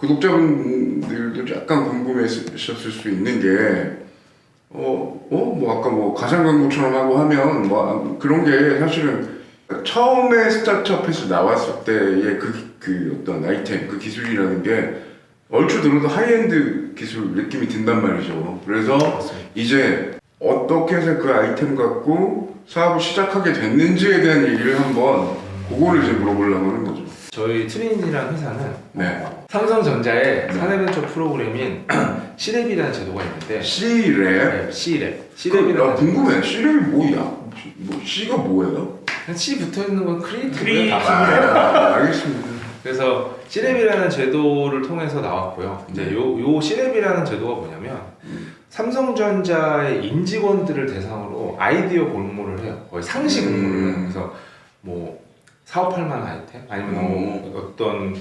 구독자분들도 약간 궁금해하셨을 수 있는 게 뭐 아까 뭐 가상 광고처럼 하고 하면 뭐 그런 게 사실은 처음에 스타트업에서 나왔을 때의 그 어떤 아이템, 그 기술이라는 게 얼추 들어도 하이엔드 기술 느낌이 든단 말이죠. 그래서 맞습니다. 이제 어떻게 해서 그 아이템 갖고 사업을 시작하게 됐는지에 대한 얘기를 한번 그거를 이제 물어보려고 하는 거죠. 저희 트윈이라는 회사는 네. 삼성전자의 네. 사내벤처 프로그램인 C랩이라는 제도가 있는데 C랩? 네, C랩. 나 C랩이라는 궁금해. C랩이 뭐야? 뭐 C가 뭐예요? C 붙어있는 건 크리에이티브예요. 크리에이티브. 알겠습니다. 그래서 C랩이라는 제도를 통해서 나왔고요. 이제 요 C랩이라는 제도가 뭐냐면 삼성전자의 임직원들을 대상으로 아이디어 공모를 해요. 거의 상시 공모를 해요. 그래서 뭐 사업할 만한 아이템 아니면 뭐 어떤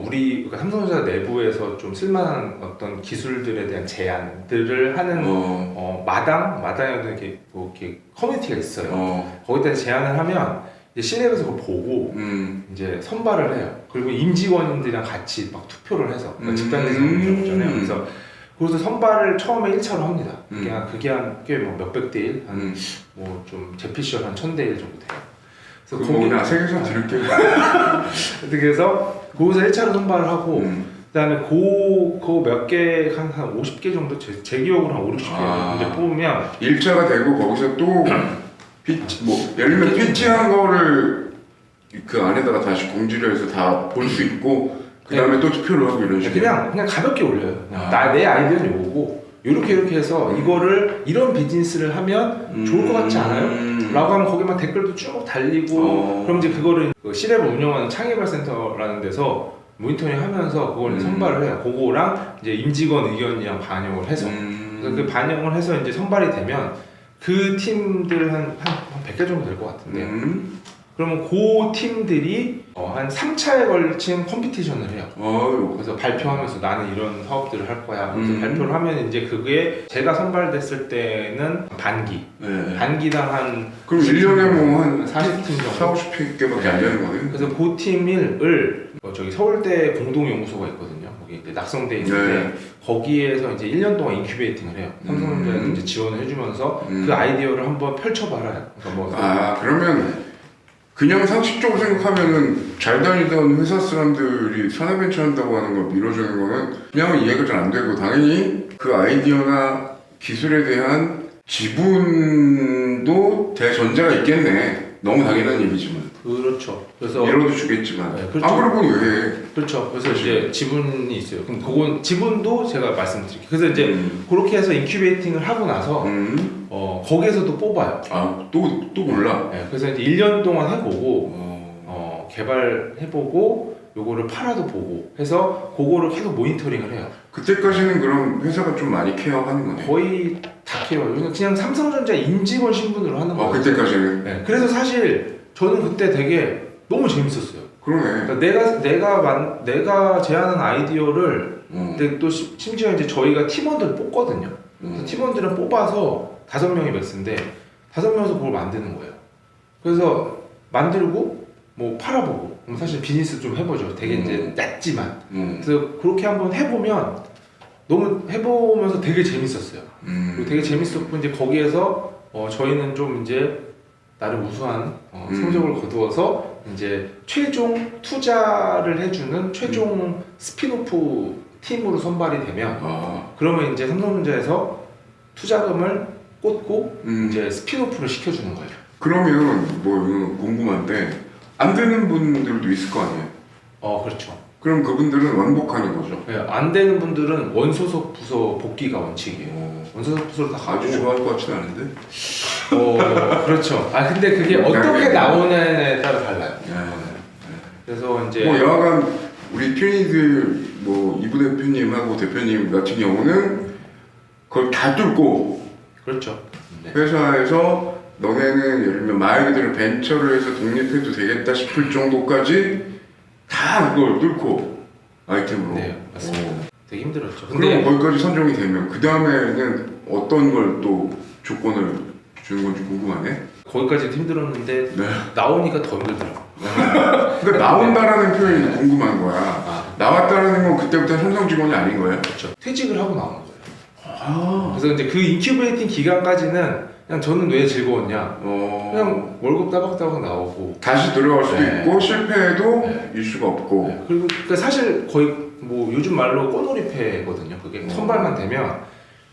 그러니까 삼성전자 내부에서 좀 쓸만한 어떤 기술들에 대한 제안들을 하는 마당에도 이렇게 커뮤니티가 있어요. 거기다 제안을 하면 이제 C랩에서 그걸 보고 이제 선발을 해요. 그리고 임직원들이랑 같이 막 투표를 해서 집단 대상을 보잖아요. 그래서 거기서 선발을 처음에 1차로 합니다. 그게 한 꽤 뭐 몇백 대 1, 한 뭐 좀 제피셜 한 1000대 1 정도 돼요. 그래서 거기나 세계선 들을게요. 그래서 거기서 1차로 선발을 하고 그다음에 그 몇 개 한 50개 정도 제 기억으로 한 5, 60개 이제 뽑으면 1차가 되고 거기서 또 예를 들면 피칭한 거를 그 안에다가 다시 공지를 해서 다 볼 수 있고 그 다음에 또 투표를 하고 이런 식으로 그냥 가볍게 올려요. 내 아이디어는 요거고 이렇게 해서 이거를 이런 비즈니스를 하면 좋을 것 같지 않아요? 라고 하면 거기만 댓글도 쭉 달리고 그럼 이제 그거를 그 C랩을 운영하는 창의발센터라는 데서 모니터링 하면서 그걸 선발을 해요. 그거랑 이제 임직원 의견이랑 반영을 해서 그래서 그 반영을 해서 이제 선발이 되면 그 팀들 한 100개 정도 될 것 같은데 그러면 그 팀들이 한 3차에 걸친 컴피티션을 해요. 그래서 발표하면서 나는 이런 사업들을 할 거야. 그래서 발표를 하면 이제 그게 제가 선발됐을 때는 반기. 반기당 한 그럼 1년에 뭐 한 40팀 정도. 4, 50개밖에 안 되는 거네요. 그래서 그 팀을 저기 서울대 공동연구소가 있거든요. 거기 이제 낙성대에 있는데 거기에서 이제 1년 동안 인큐베이팅을 해요. 삼성전자에서 이제 지원을 해주면서 그 아이디어를 한번 펼쳐봐라. 그러니까 그러면 그냥 상식적으로 생각하면은 잘 다니던 회사 사람들이 사내벤처 한다고 하는 걸 밀어주는 거는 그냥 이해가 잘 안 되고 당연히 그 아이디어나 기술에 대한 지분도 대전제가 있겠네. 너무 당연한 얘기지만. 그렇죠. 그래서 밀어도 주겠지만. 네, 그렇죠. 안 그러면 왜? 그렇죠. 그래서 이제 지분이 있어요. 그럼 그건 지분도 제가 말씀드릴게요. 그래서 이제 그렇게 해서 인큐베이팅을 하고 나서 거기에서도 뽑아요. 또 몰라. 네, 그래서 이제 1년 동안 해보고 개발해보고 요거를 팔아도 보고 해서 그거를 계속 모니터링을 해요. 그때까지는 그럼 회사가 좀 많이 케어하는 거네. 거의 다 케어해요. 그냥 삼성전자 임직원 신분으로 하는 거예요. 그때까지는. 네, 그래서 사실 저는 그때 되게 너무 재밌었어요. 그러네. 그러니까 내가 제안한 아이디어를 근데 또 심지어 이제 저희가 팀원들 뽑거든요. 그래서 팀원들은 뽑아서 5명이 맥스인데 5명에서 그걸 만드는 거예요. 그래서 만들고 뭐 팔아보고 그럼 사실 비즈니스 좀 해보죠. 되게 이제 얕지만 그래서 그렇게 한번 해보면 너무 해보면서 되게 재밌었어요. 그리고 되게 재밌었고 이제 거기에서 저희는 좀 이제 나름 우수한 성적을 거두어서 이제 최종 투자를 해주는 최종 스피노프 팀으로 선발이 되면 그러면 이제 삼성전자에서 투자금을 꽂고 이제 스피노프를 시켜주는 거예요. 그러면 뭐 궁금한데 안 되는 분들도 있을 거 아니에요? 그렇죠. 그럼 그분들은 왕복하는 거죠? 네, 안 되는 분들은 원소속 부서 복귀가 원칙이에요. 원소속 부서로 다 가고 아주 좋아할 것 같지는 않은데? 그렇죠. 근데 그게 어떻게 나오냐에 따라 달라요. 그래서 이제 여하간 우리 튜니들 이부 대표님하고 대표님 같은 경우는 그걸 다 뚫고 그렇죠. 네. 회사에서 너네는 예를 들면 말 그대로 벤처를 해서 독립해도 되겠다 싶을 정도까지 다 그걸 뚫고 아이템으로. 네, 맞습니다. 되게 힘들었죠. 그럼 거기까지 선정이 되면 그 다음에는 어떤 걸 또 조건을 주는 건지 궁금하네. 거기까지도 힘들었는데 나오니까 더 힘들더라고. 그러니까 나온다라는 표현이 궁금한 거야. 나왔다는 건 그때부터 삼성 직원이 아닌 거예요? 그렇죠. 퇴직을 하고 나오는 거예요. 아. 그래서 이제 그 인큐베이팅 기간까지는 그냥 저는 왜 즐거웠냐? 그냥 월급 따박따박 나오고 다시 들어갈 수도 네. 있고 실패해도 네. 이슈가 없고. 네. 그리고 그러니까 사실 거의 뭐 요즘 말로 꼬놀이패거든요. 그게 선발만 되면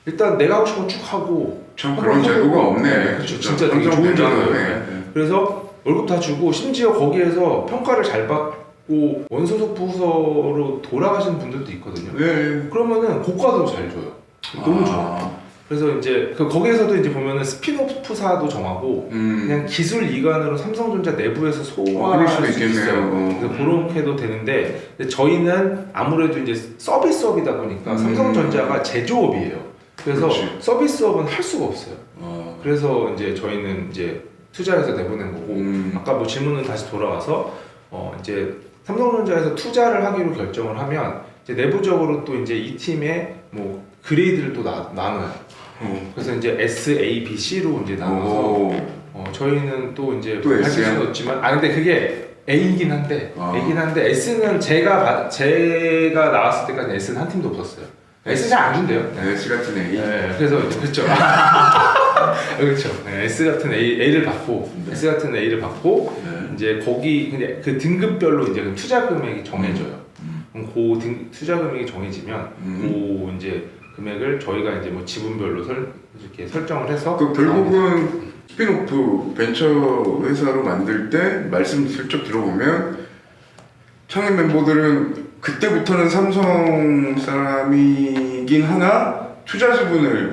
일단 내가 하고 싶은 거 쭉 하고 참 그런 제도가 없네. 그렇죠. 진짜 되게 좋은 제도예요. 그래서 월급 다 주고 심지어 거기에서 평가를 잘 받고 원소속 부서로 돌아가시는 분들도 있거든요. 네. 그러면은 고가도 잘 줘요. 너무 좋아. 그래서 이제 거기에서도 이제 보면은 스피노프사도 정하고 그냥 기술 이관으로 삼성전자 내부에서 소화할 그럴 수도 수 있어요. 있겠네요. 그래서 그렇게도 되는데 근데 저희는 아무래도 이제 서비스업이다 보니까 삼성전자가 제조업이에요. 그래서 그렇지. 서비스업은 할 수가 없어요. 그래서 이제 저희는 이제 투자해서 내보낸 거고 아까 뭐 질문은 다시 돌아와서 이제 삼성전자에서 투자를 하기로 결정을 하면 이제 내부적으로 또 이제 이 팀의 뭐 그레이드를 또 나눠요. 그래서 이제 S, A, B, C로 이제 나눠서 저희는 또 이제 또 밝힐 S야? 수는 없지만 근데 그게 A이긴 한데 S는 제가 나왔을 때까지 S는 한 팀도 없었어요. S 잘 안 준대요. S 같은 A. 네, 그래서 그렇죠. 그렇죠. 네, S 같은 A를 받고 S 같은 A를 받고 이제 거기 근데 그 등급별로 이제 그 투자 금액이 정해져요. 그럼 그 투자 금액이 정해지면 그 이제 금액을 저희가 이제 뭐 지분별로 이렇게 설정을 해서 그 결국은 스피노프 벤처 회사로 만들 때 말씀 슬쩍 들어보면 창립 멤버들은 그때부터는 삼성 사람이긴 하나 투자 지분을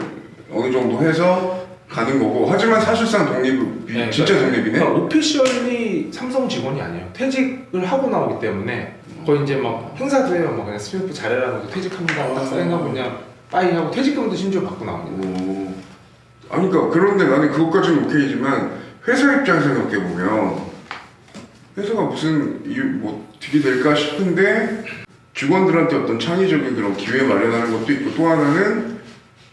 어느 정도 해서 가는 거고 하지만 사실상 독립이 네, 진짜 독립이네. 그러니까 오피셜리 삼성 직원이 아니에요. 퇴직을 하고 나오기 때문에 거의 이제 막 행사도 해요. 막 그냥 스피노프 잘해라는 거 퇴직합니다. 딱 사인하고 그냥 빠이 하고 퇴직금도 심지어 받고 나옵니다. 아니 그러니까 그런데 나는 그것까지는 오케이지만 회사 입장에서 생각해 보면 회사가 무슨 뭐 되게 될까 싶은데 직원들한테 어떤 창의적인 그런 기회 마련하는 것도 있고 또 하나는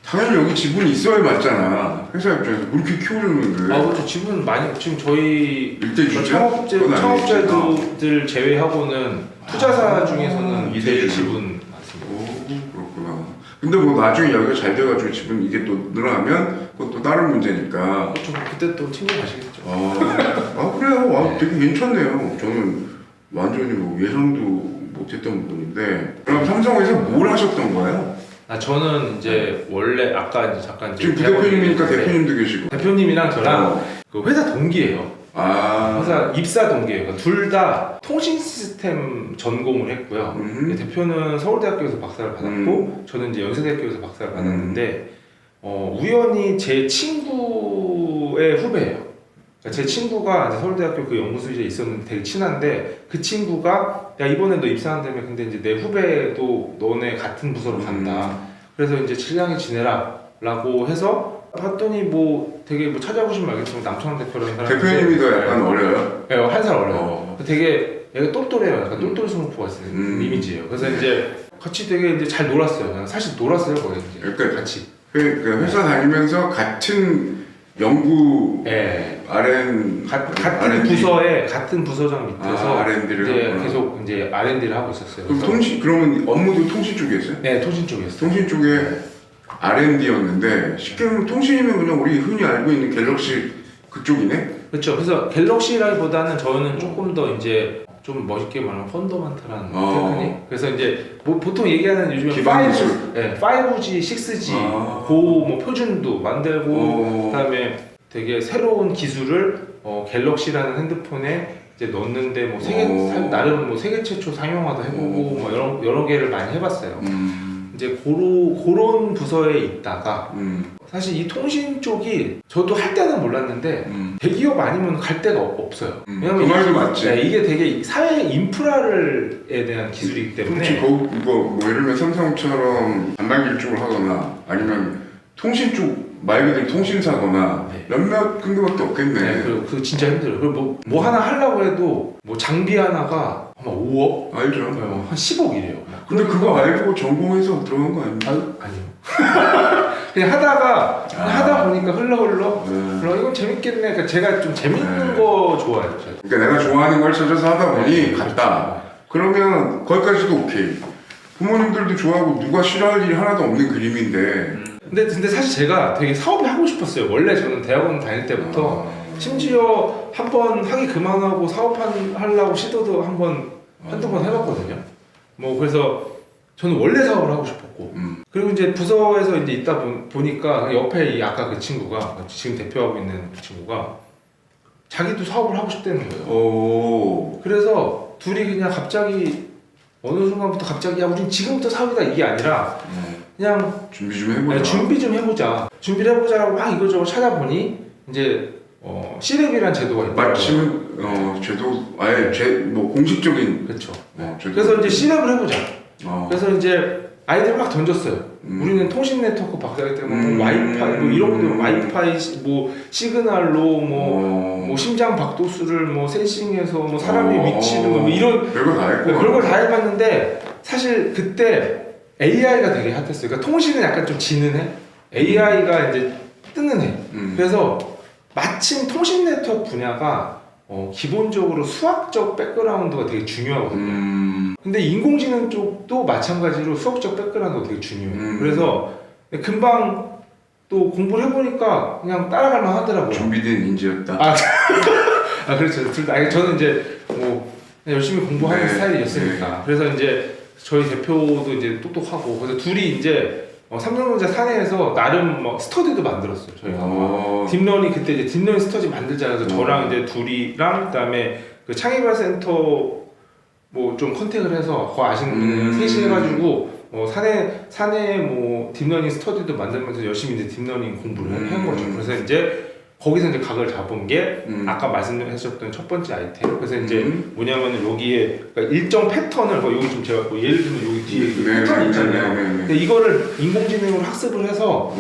당연히 여기 지분이 있어야 맞잖아. 회사 입장에서 그렇게 키워주는데. 그렇죠. 지분 많이 지금 저희 일대주주야? 창업자들 제외하고는 투자사 중에서는 2대1 지분 많습니다. 오, 그렇구나. 근데 뭐 나중에 여기가 잘 돼가지고 지분 이게 또 늘어나면 그것도 다른 문제니까. 그렇죠. 그때 또 챙겨가시겠죠. 그래요. 되게 괜찮네요. 저는 완전히 뭐 예상도 못했던 부분인데. 그럼 삼성에서 뭘 하셨던 거예요? 저는 이제 원래 아까 이제 잠깐 지금 부대표님이니까 대표님도 계시고. 대표님이랑 저랑 그 회사 동기예요. 회사 입사 동기예요. 그러니까 둘 다 통신 시스템 전공을 했고요. 대표는 서울대학교에서 박사를 받았고 저는 이제 연세대학교에서 박사를 받았는데 우연히 제 친구의 후배예요. 그러니까 제 친구가 이제 서울대학교 그 연구소에 있었는데 되게 친한데 그 친구가 야 이번에 너 입사한다며 근데 이제 내 후배도 너네 같은 부서로 간다. 그래서 이제 친하게 지내라 라고 해서 봤더니 뭐 되게 뭐 찾아보시면 알겠지만 남창환 대표라는 사람 대표님이 더 약간 어려요? 네, 한 살 어려요. 되게 얘가 똘똘해요. 약간 똘똘 스머프가 있는 이미지예요. 그래서 이제 같이 되게 이제 잘 놀았어요. 그냥 사실 놀았어요 거의 이제 그러니까 같이. 그러니까 회사 다니면서 같은 연구 같은 부서에 같은 부서장 밑에서 R&D를 이제 하구나. 계속 이제 R&D를 하고 있었어요. 그럼 그러면 업무도 통신 쪽이었어요? 네, 통신 쪽이었어요. 통신 쪽에 R&D였는데 쉽게 말하면 통신이면 그냥 우리 흔히 알고 있는 갤럭시 그쪽이네? 그렇죠. 그래서 갤럭시라기보다는 저는 조금 더 이제 좀 멋있게 말하면 펀더멘탈한 테크닉. 그래서 이제 뭐 보통 얘기하는 요즘에 기반 기술. 5G, 6G 뭐 표준도 만들고 그다음에 되게 새로운 기술을 갤럭시라는 핸드폰에 이제 넣는데 뭐 나름 뭐 세계 최초 상용화도 해보고 뭐 여러 개를 많이 해봤어요. 이제 그런 부서에 있다가 사실 이 통신 쪽이 저도 할 때는 몰랐는데 대기업 아니면 갈 데가 없어요. 왜냐면 그 말도 맞지. 이게 되게 사회 인프라에 대한 기술이기 때문에 이거 뭐 예를 들면 삼성처럼 안단길 쪽을 하거나 아니면 통신 쪽 말 그대로 통신사거나 몇몇 근거밖에 없겠네. 네, 그리고 진짜 힘들어요. 그리고 뭐 하나 하려고 해도 뭐 장비 하나가 아마 5억? 알죠. 한 10억이래요. 근데 그거 알고 전공해서 들어간 거 아닙니까? 아니요. 그냥 하다 보니까 흘러 이건 재밌겠네. 그러니까 제가 좀 재밌는 거 좋아해요. 그러니까 내가 좋아하는 걸 찾아서 하다 보니 갔다. 그러면 거기까지도 오케이. 부모님들도 좋아하고 누가 싫어할 일이 하나도 없는 그림인데. 근데 사실 제가 되게 사업을 하고 싶었어요. 원래 저는 대학원 다닐 때부터 심지어 한 번 하기 그만하고 사업하려고 시도도 한두 번 해봤거든요. 뭐 그래서 저는 원래 사업을 하고 싶었고 그리고 이제 부서에서 이제 있다 보니까 옆에 이 아까 그 친구가 지금 대표하고 있는 그 친구가 자기도 사업을 하고 싶다는 거예요. 오. 그래서 둘이 그냥 갑자기 어느 순간부터 갑자기 야 우린 지금부터 사업이다 이게 아니라 그냥 준비 좀 해보자. 네, 준비 좀 해보자. 준비를 해보자라고 막 이거저거 찾아보니 이제 C랩이라는 제도가 있더라고요. 마침 제도 아예 뭐 공식적인. 그렇죠. 제도. 그래서 이제 C랩을 해보자. 그래서 그래서 이제 아이디어를 막 던졌어요. 우리는 통신 네트워크 박사기 때문에 뭐 와이파이 뭐 이런 것들 와이파이 뭐 시그널로 뭐 심장 박도수를 뭐 센싱해서 뭐 사람의 위치를 뭐 이런 별걸 다 했고. 별걸 다 해봤는데 사실 그때 AI가 되게 핫했어요. 그러니까 통신은 약간 좀 지는 해, AI가 이제 뜨는 해. 그래서 마침 통신 네트워크 분야가 기본적으로 수학적 백그라운드가 되게 중요하거든요. 근데 인공지능 쪽도 마찬가지로 수학적 백그라운드가 되게 중요해요. 그래서 금방 또 공부를 해보니까 그냥 따라갈만 하더라고요. 준비된 인재였다. 그렇죠. 둘 다. 저는 이제 뭐 열심히 공부하는 스타일이었으니까. 그래서 이제 저희 대표도 이제 똑똑하고 그래서 둘이 이제 삼성전자 사내에서 나름 뭐 스터디도 만들었어요. 저희가 딥러닝 그때 이제 딥러닝 스터디 만들자 해서 저랑 이제 둘이랑 그다음에 그 창의발 센터 뭐 좀 컨택을 해서 거 아시는 분들 셋이 해가지고 사내 뭐 딥러닝 스터디도 만들면서 열심히 이제 딥러닝 공부를 한 거죠. 그래서 이제 거기서 이제 각을 잡은 게 아까 말씀하셨던 첫 번째 아이템. 그래서 이제 뭐냐면 여기에 그러니까 일정 패턴을 여기 좀 제가 예를 들면 여기 뒤에 패턴 있잖아요. 근데 이거를 인공지능으로 학습을 해서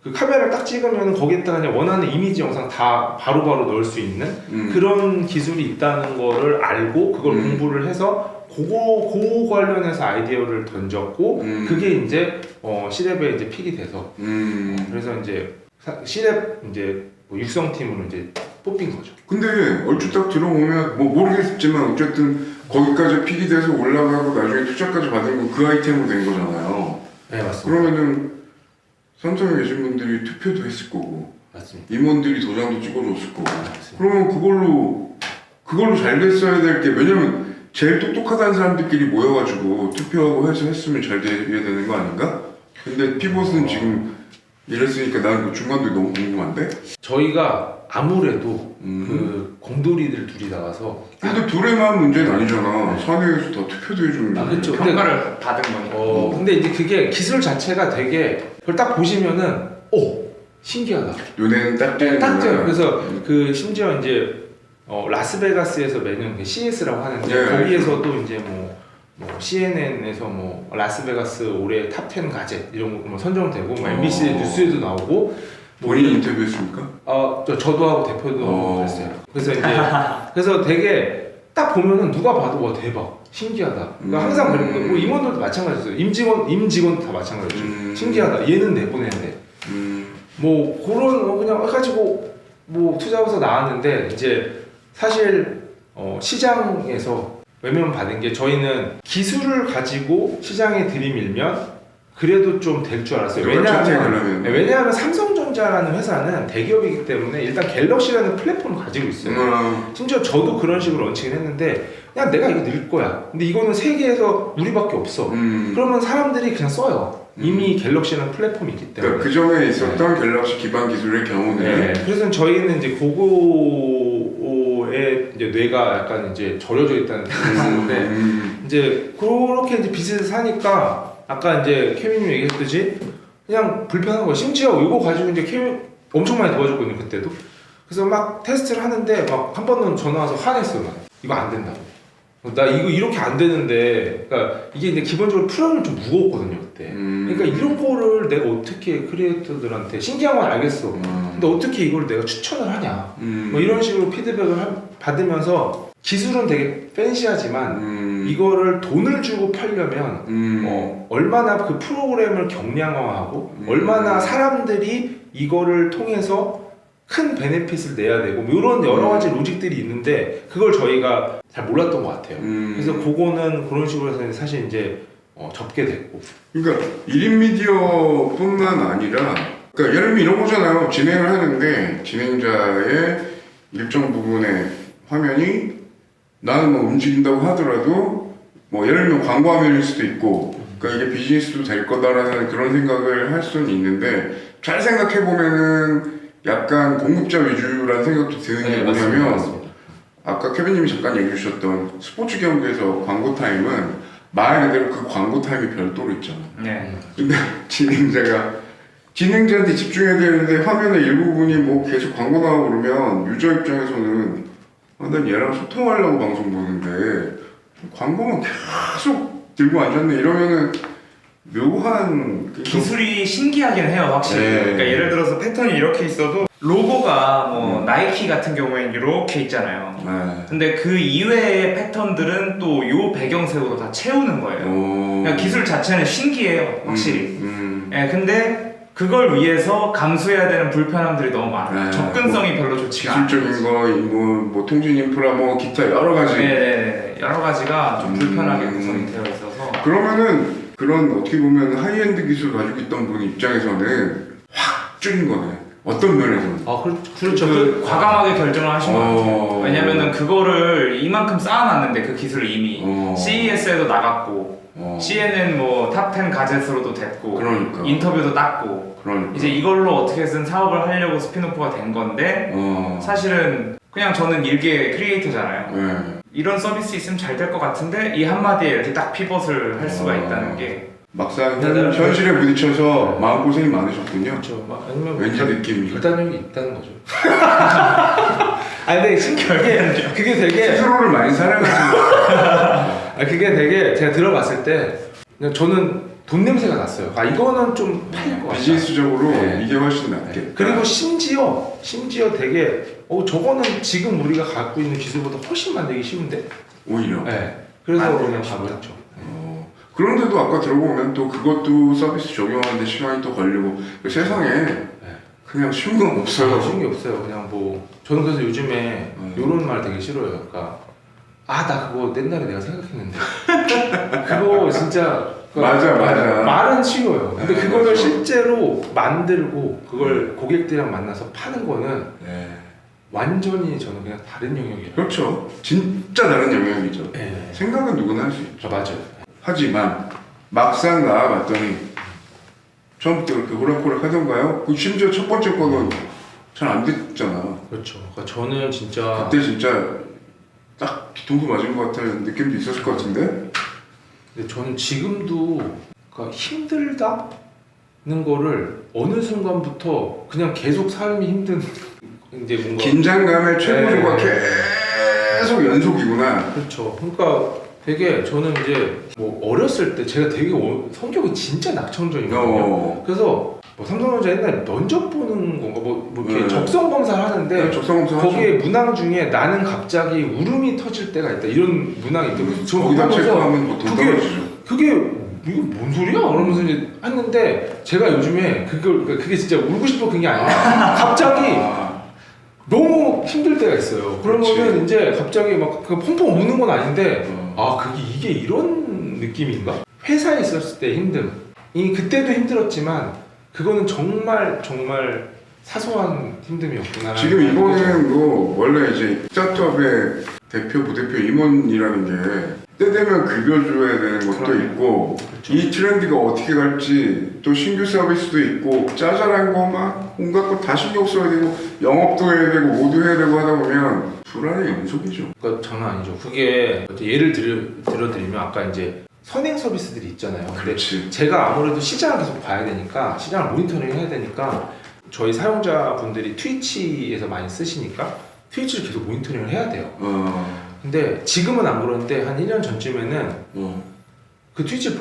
그 카메라를 딱 찍으면 거기에다가 그냥 원하는 이미지 영상 다 바로바로 넣을 수 있는 그런 기술이 있다는 거를 알고 그걸 공부를 해서 그거 관련해서 아이디어를 던졌고 그게 이제 C랩에 이제 픽이 돼서 그래서 이제 C랩 이제 뭐 육성팀으로 이제 뽑힌 거죠. 근데 얼추 딱 들어보면 뭐 모르겠지만 어쨌든 거기까지 픽이 돼서 올라가고 나중에 투자까지 받은 거 그 아이템으로 된 거잖아요. 네 맞습니다. 그러면은 삼성에 계신 분들이 투표도 했을 거고 맞습니다. 임원들이 도장도 찍어줬을 거고 그러면 그걸로 잘 됐어야 될 게 왜냐면 제일 똑똑하다는 사람들끼리 모여가지고 투표하고 해서 했으면 잘 돼야 되는 거 아닌가? 근데 피벗은 지금 이랬으니까 나는 그 중간도 너무 궁금한데? 저희가 아무래도 그 공돌이들 둘이 나가서 근데 둘의만 문제는 아니잖아. 사내에서 다 투표도 해주는 그렇죠. 평가를 받은 거니까. 근데 이제 그게 기술 자체가 되게 그걸 딱 보시면은 신기하다. 눈에는 딱 띄는 딱 띄어요. 그래서 그 심지어 이제 라스베가스에서 매년 그 CS라고 하는데 거기에서도 이제 뭐 CNN에서 뭐 라스베가스 올해 탑10 가제 이런 거 뭐 선정되고 뭐 MBC 뉴스에도 나오고 본인 인터뷰했습니까? 저도 하고 대표도 하고 그랬어요. 그래서 이제 그래서 되게 딱 보면은 누가 봐도 와 대박 신기하다. 그러니까 항상 그랬고 뭐 임원들도 마찬가지였어요. 임직원도 다 마찬가지였죠. 신기하다. 얘는 내보내는데 뭐 그런 그냥 해가지고 뭐 투자해서 나왔는데 이제 사실 시장에서 외면 받은 게 저희는 기술을 가지고 시장에 들이밀면 그래도 좀 될 줄 알았어요. 왜냐하면 삼성전자라는 회사는 대기업이기 때문에 일단 갤럭시라는 플랫폼을 가지고 있어요. 심지어 저도 그런 식으로 런칭을 했는데 그냥 내가 이거 늘 거야. 근데 이거는 세계에서 우리밖에 없어. 그러면 사람들이 그냥 써요. 이미 갤럭시라는 플랫폼이 있기 때문에. 그러니까 그 전에 있었던 갤럭시 기반 기술의 경우는 그래서 저희는 이제 그거에 이제 뇌가 약간 이제 절여져 있다는 생각인데 이제 그렇게 이제 비즈니스 하니까 아까 이제 케빈님 얘기했듯이 그냥 불편한 거예요. 심지어 이거 가지고 이제 케빈 엄청 많이 도와줬거든요 그때도. 그래서 막 테스트를 하는데 막 한 번은 전화 와서 화냈어요. 이거 안 된다고. 나 이거 이렇게 안 되는데, 그러니까 이게 이제 기본적으로 프로그램이 좀 무거웠거든요 그때. 그러니까 이런 거를 내가 어떻게 크리에이터들한테 신기한 건 알겠어. 근데 어떻게 이걸 내가 추천을 하냐. 뭐 이런 식으로 피드백을 받으면서 기술은 되게 팬시하지만 이거를 돈을 주고 팔려면 얼마나 그 프로그램을 경량화하고 얼마나 사람들이 이거를 통해서 큰 베네핏을 내야 되고 뭐 이런 여러 가지 로직들이 있는데 그걸 저희가 잘 몰랐던 것 같아요. 그래서 그거는 그런 식으로 해서 사실 이제 접게 됐고. 그러니까 1인 미디어뿐만 아니라 그러니까 예를 들면 이런 거잖아요. 진행을 하는데 진행자의 일정 부분의 화면이 나는 뭐 움직인다고 하더라도 뭐 예를 들면 광고 화면일 수도 있고 그러니까 이게 비즈니스도 될 거다라는 그런 생각을 할 수는 있는데 잘 생각해 보면은 약간 공급자 위주라는 생각도 드는 게 뭐냐면 맞습니다. 아까 케빈님이 잠깐 얘기해 주셨던 스포츠 경기에서 광고 타임은 말 그대로 그 광고 타임이 별도로 있잖아. 네. 근데 진행자한테 집중해야 되는데 화면의 일부분이 뭐 계속 광고 나오고 그러면 유저 입장에서는 난 얘랑 소통하려고 방송 보는데 광고만 계속 들고 앉았네 이러면은 묘한 기술이 신기하긴 해요, 확실히. 네. 그러니까 예를 들어서 패턴이 이렇게 있어도 로고가 뭐 나이키 같은 경우에는 이렇게 있잖아요. 네. 근데 그 이외의 패턴들은 또 요 배경색으로 다 채우는 거예요. 그러니까 기술 자체는 신기해요, 확실히. 예, 근데 그걸 위해서 감수해야 되는 불편함들이 너무 많아요. 네. 접근성이 별로 좋지가 않아요. 기술적인 거, 뭐 통신 인프라, 뭐 기타 여러 가지. 네네네. 여러 가지가 좀 불편하게 구성이 되어 있어서. 그러면은 그런 어떻게 보면 하이엔드 기술 가지고 있던 분 입장에서는 확 줄인 거네. 어떤 면에서는. 그렇죠. 과감하게 결정을 하신 것 같아요. 왜냐면은 그거를 이만큼 쌓아놨는데 그 기술을 이미 CES에도 나갔고 CNN 뭐 탑10 가젯으로도 됐고 그러니까. 인터뷰도 땄고 그러니까. 이제 이걸로 어떻게든 사업을 하려고 스피노프가 된 건데 사실은 그냥 저는 일개 크리에이터잖아요. 네. 이런 서비스 있으면 잘 될 것 같은데 이 한마디에 이렇게 딱 피벗을 할 수가 있다는 게 막상 네, 현실에 부딪혀서 마음고생이 많으셨군요. 그렇죠. 아니면 왠지 느낌이. 결단력이 있다는 거죠. 근데 그게 되게 스스로를 많이 사랑하시는 그게 되게 제가 들어봤을 때 그냥 저는 돈 냄새가 났어요. 이거는 좀 팔릴 것 같다. 비즈니스적으로 네. 이게 훨씬 낫겠다. 그리고 심지어 되게 저거는 지금 우리가 갖고 있는 기술보다 훨씬 만들기 쉬운데. 오히려. 네. 그래서 만들기 그냥 쉽다. 가보였죠. 그런데도 아까 들어보면 또 그것도 서비스 적용하는데 시간이 또 걸리고 세상에 그냥 쉬운 건 없어요. 쉬운 게 없어요. 그냥 뭐 저는 그래서 요즘에 이런 말 되게 싫어요. 그러니까 나 그거 옛날에 내가 생각했는데 그거 진짜 맞아. 말은 쉬워요. 근데 네, 그거를 맞아. 실제로 만들고 그걸 고객들이랑 만나서 파는 거는 네. 완전히 저는 그냥 다른 영역이에요. 그렇죠. 진짜 다른 영역이죠. 네. 생각은 누구나 할 수 있죠. 맞아요. 하지만 막상 나와봤더니 처음부터 그렇게 호락호락 하던가요? 심지어 첫 번째 거는 잘 안 됐잖아. 그렇죠. 그러니까 저는 진짜 그때 진짜 딱 뒤통수 맞은 것 같은 느낌도 있었을 것 같은데? 근데 저는 지금도 그러니까 힘들다는 거를 어느 순간부터 그냥 계속 삶이 힘든 이제 뭔가 긴장감의 최고조가 네. 계속 연속이구나. 그렇죠. 그러니까 되게 저는 이제 뭐 어렸을 때 제가 되게 성격이 진짜 낙천적이거든요. 그래서 뭐 삼성전자 옛날에 면접 보는 건가 뭐 이렇게 적성 검사를 하는데 적성검사 거기에 문항 중에 나는 갑자기 울음이 터질 때가 있다 이런 문항이 있더라고요. 저 거기다 보면서 체크하면 보통 떨어지죠. 그게 이거 뭔 소리야? 그러면서 이제 했는데 제가 요즘에 그게 진짜 울고 싶어 그게 아니라 갑자기 너무 힘들 때가 있어요. 그러면은 그렇지. 이제 갑자기 막 펑펑 우는 건 아닌데 이게 이런 느낌인가? 회사에 있었을 때 힘듦 그때도 힘들었지만 그거는 정말 사소한 힘듦이었구나. 지금 이거는 뭐 원래 이제 스타트업의 대표 부대표 임원이라는 게 때 되면 급여줘야 되는 것도 그럼요. 있고 그렇죠. 이 트렌드가 어떻게 갈지 또 신규 서비스도 있고 짜잘한 거 막 온갖 거 다 신경 써야 되고 영업도 해야 되고 모두 해야 되고 하다 보면 불안의 연속이죠. 그러니까 장난 아니죠. 그게 예를 들어드리면 아까 이제 선행 서비스들이 있잖아요. 근데 그렇지. 제가 아무래도 시장을 계속 봐야 되니까 시장을 모니터링 해야 되니까 저희 사용자분들이 트위치에서 많이 쓰시니까 트위치를 계속 모니터링을 해야 돼요. 근데 지금은 안 그러는데 한 1년 전쯤에는 그 트위치를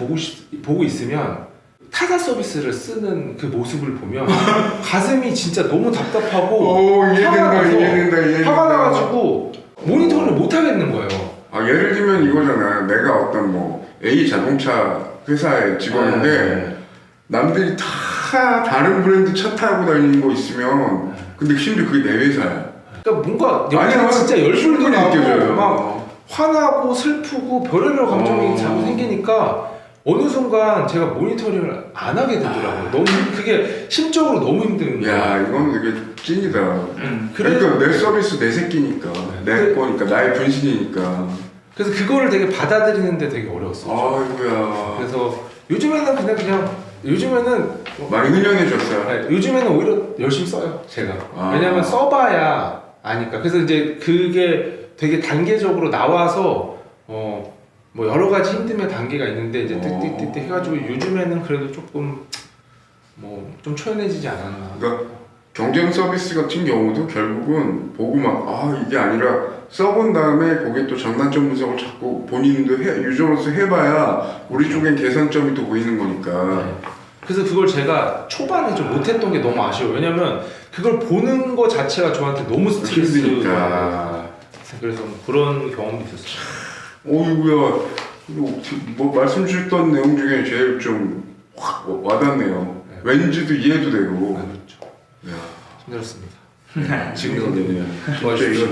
보고 있으면 타사 서비스를 쓰는 그 모습을 보면 가슴이 진짜 너무 답답하고 이해된다. 화가 나가지고 모니터링을 못 하겠는 거예요. 예를 들면 이거잖아. 내가 어떤 뭐 A 자동차 회사의 직원인데 남들이 다 다른 브랜드 차 타고 다니는 거 있으면 근데 심지어 그게 내 회사야. 그러니까 뭔가 아니야, 여기 진짜 열불도 충분히 나고 느껴져요. 막 화나고 슬프고 별의별 감정이 자꾸 생기니까 어느 순간 제가 모니터링을 안 하게 되더라고요. 너무 그게 심적으로 너무 힘든 거예요. 야, 이건 되게 찐이다. 그러니까 내 서비스 내 새끼니까, 내 거니까, 나의 분신이니까. 그래서 그거를 되게 받아들이는데 되게 어려웠어요. 아이고야. 그래서 요즘에는 요즘에는 많이 흔연해졌어요. 네, 요즘에는 오히려 열심히 써요, 제가. 왜냐면 써봐야 아니까. 그래서 이제 그게 되게 단계적으로 나와서 뭐 여러 가지 힘듦의 단계가 있는데 이제 띠띠띠띠 해가지고 요즘에는 그래도 조금 뭐 좀 초연해지지 않았나. 그러니까 경쟁 서비스 같은 경우도 결국은 보고 막 이게 아니라 써본 다음에 거기에 또 장단점 분석을 자꾸 본인도 유저로서 해봐야 우리 쪽엔 개선점이 또 보이는 거니까. 네. 그래서 그걸 제가 초반에 좀 못했던 게 너무 아쉬워요. 왜냐면 그걸 보는 거 자체가 저한테 너무 스트레스가. 힘드니까. 그래서 그런 경험도 있었어요. 어이구야, 뭐 말씀 주셨던 내용 중에 제일 좀 확 와닿네요. 네. 왠지도 이해도 되고. 그렇죠. 야, 힘들었습니다. 지금도 되네요. 좋아주십시오.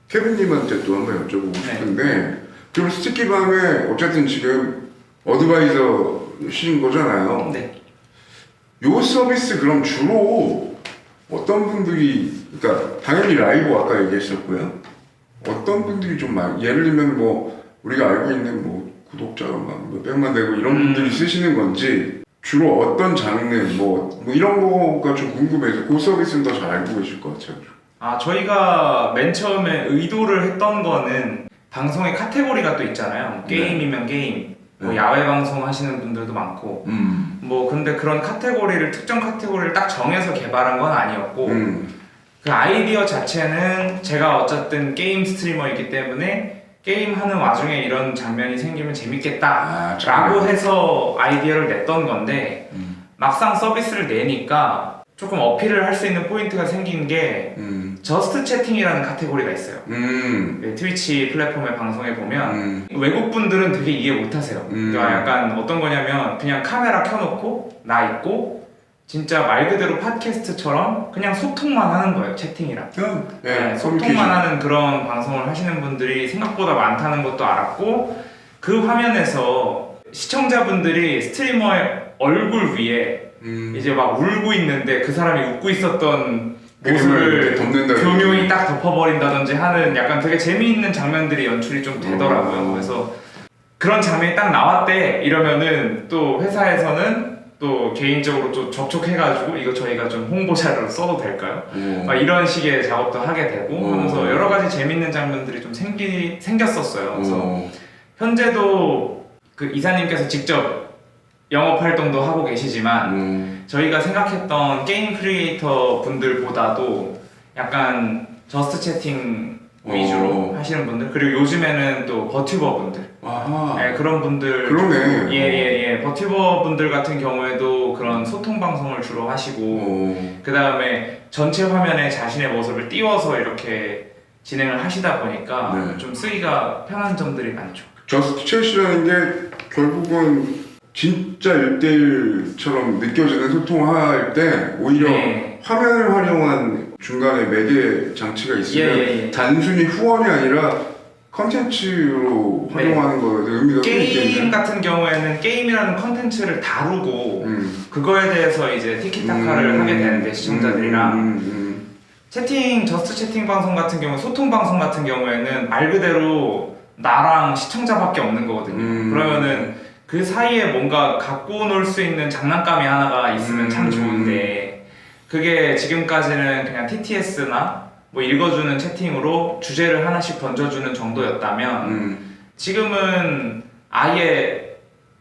케빈님한테 또 한번 여쭤보고 네. 싶은데, 그럼 스티키밤에 어쨌든 지금 어드바이저신 거잖아요. 네. 요 서비스 그럼 주로 어떤 분들이, 그러니까 당연히 라이브 아까 얘기했었고요. 어떤 분들이 좀 많이, 예를 들면 뭐 우리가 알고 있는 뭐 구독자가 막 몇백만 되고 이런 분들이 쓰시는 건지 주로 어떤 장르 뭐 이런 거가 좀 궁금해서 그 서비스는 더 잘 알고 계실 것 같아요. 저희가 맨 처음에 의도를 했던 거는 방송의 카테고리가 또 있잖아요. 게임이면 게임, 뭐 야외 방송 하시는 분들도 많고, 뭐 근데 그런 카테고리를 특정 카테고리를 딱 정해서 개발한 건 아니었고, 그 아이디어 자체는 제가 어쨌든 게임 스트리머이기 때문에 게임 하는 와중에 이런 장면이 생기면 재밌겠다 라고 해서 아이디어를 냈던 건데 막상 서비스를 내니까 조금 어필을 할 수 있는 포인트가 생긴 게 저스트 채팅이라는 카테고리가 있어요. 트위치 플랫폼의 방송에 보면 외국 분들은 되게 이해 못하세요. 그러니까 약간 어떤 거냐면 그냥 카메라 켜놓고 나 있고 진짜 말 그대로 팟캐스트처럼 그냥 소통만 하는 거예요, 채팅이랑. 네, 소통만 하는 그런 방송을 하시는 분들이 생각보다 많다는 것도 알았고, 그 화면에서 시청자분들이 스트리머의 얼굴 위에 이제 막 울고 있는데 그 사람이 웃고 있었던 모습을 교묘히 딱 덮어버린다든지 하는 약간 되게 재미있는 장면들이 연출이 좀 되더라고요. 그래서 그런 장면이 딱 나왔대 이러면은 또 회사에서는 또 개인적으로 또 접촉해가지고 이거 저희가 좀 홍보자료로 써도 될까요? 막 이런 식의 작업도 하게 되고 하면서 여러 가지 재밌는 장면들이 좀 생겼었어요. 그래서 현재도 그 이사님께서 직접 영업 활동도 하고 계시지만 저희가 생각했던 게임 크리에이터 분들보다도 약간 저스트 채팅 위주로 하시는 분들, 그리고 요즘에는 또 버튜버 분들, 네, 그런 분들, 그러네. 예, 버튜버 분들 같은 경우에도 그런 소통 방송을 주로 하시고, 그 다음에 전체 화면에 자신의 모습을 띄워서 이렇게 진행을 하시다 보니까 좀 쓰기가 편한 점들이 많죠. 저스트 챗이라는 게 결국은 진짜 1대1처럼 느껴지는 소통할 때 오히려 화면을 활용한 중간에 매개 장치가 있으면 단순히 후원이 아니라 컨텐츠로 활용하는 거에 의미가 게임 같은 경우에는 게임이라는 컨텐츠를 다루고 그거에 대해서 이제 티키타카를 하게 되는데 시청자들이랑 저스트 채팅 방송 같은 경우, 소통 방송 같은 경우에는 말 그대로 나랑 시청자밖에 없는 거거든요. 그러면은 그 사이에 뭔가 갖고 놀 수 있는 장난감이 하나가 있으면 참 좋은데, 그게 지금까지는 그냥 TTS나 뭐 읽어주는 채팅으로 주제를 하나씩 던져주는 정도였다면 지금은 아예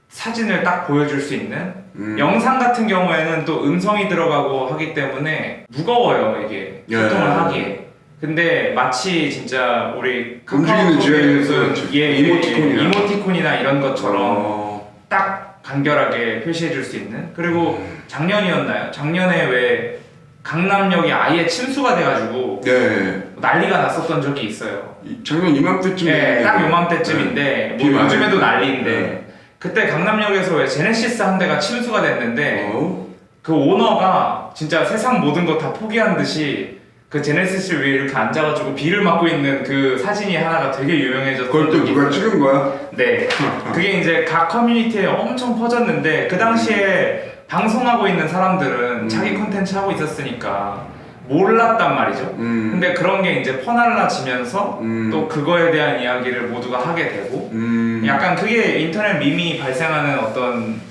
사진을 딱 보여줄 수 있는 영상 같은 경우에는 또 음성이 들어가고 하기 때문에 무거워요, 이게 소통을 하기에. 근데 마치 진짜 우리 카카오톡의 무슨 이모티콘이나 이런 것처럼 딱 간결하게 표시해줄 수 있는. 그리고 작년이었나요? 작년에 왜 강남역이 아예 침수가 돼가지고 난리가 났었던 적이 있어요. 작년 이맘때쯤. 네, 딱 요맘때쯤인데 뭐 요즘에도 난리인데 그때 강남역에서 왜 제네시스 한 대가 침수가 됐는데 그 오너가 진짜 세상 모든 거 다 포기한 듯이 그 제네시스 위에 이렇게 앉아가지고 비를 맞고 있는 그 사진이 하나가 되게 유명해졌던 그걸 또 적이 누가 있어요. 찍은 거야? 네. 그게 이제 각 커뮤니티에 엄청 퍼졌는데 그 당시에 방송하고 있는 사람들은 자기 콘텐츠 하고 있었으니까 몰랐단 말이죠. 근데 그런 게 이제 퍼날라지면서 또 그거에 대한 이야기를 모두가 하게 되고 약간 그게 인터넷 밈이 발생하는 어떤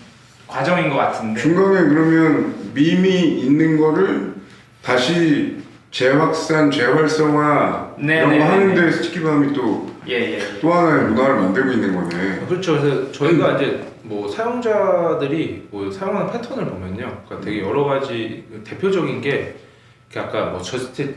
과정인 것 같은데 중간에 그러면 밈이 있는 거를 다시 재확산, 재활성화 네, 이런 네, 거 네, 하는데 스티키밤이 또 예. 하나의 문화를 만들고 있는 거네. 그렇죠. 그래서 저희가 이제 뭐 사용자들이 뭐 사용하는 패턴을 보면요, 그러니까 되게 여러 가지 대표적인 게 아까 뭐 저스트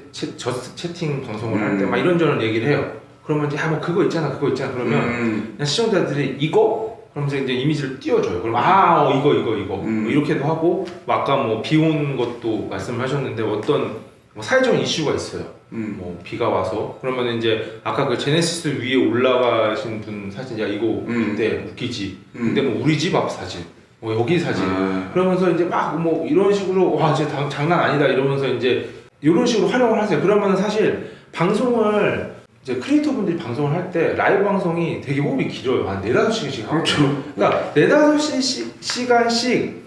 채팅 방송을 할 때 막 이런저런 얘기를 해요. 그러면 이제 뭐 그거 있잖아 그러면 그냥 시청자들이 이거 그러면서 이제 이미지를 띄워줘요. 그럼 이거 뭐 이렇게도 하고 뭐 아까 뭐 비 온 것도 말씀하셨는데 어떤 뭐 사회적인 이슈가 있어요. 뭐 비가 와서 그러면 이제 아까 그 제네시스 위에 올라가신 분 사진, 야 이거 근데 웃기지. 근데 뭐 우리 집 앞 사진, 뭐 여기 사진. 그러면서 이제 막 뭐 이런 식으로 와 이제 장난 아니다 이러면서 이제 이런 식으로 활용을 하세요. 그러면 사실 방송을 이제 크리에이터 분들이 방송을 할 때 라이브 방송이 되게 호흡이 길어요. 한 4-5시간씩 하고. 그렇죠. 그러니까 4-5시간씩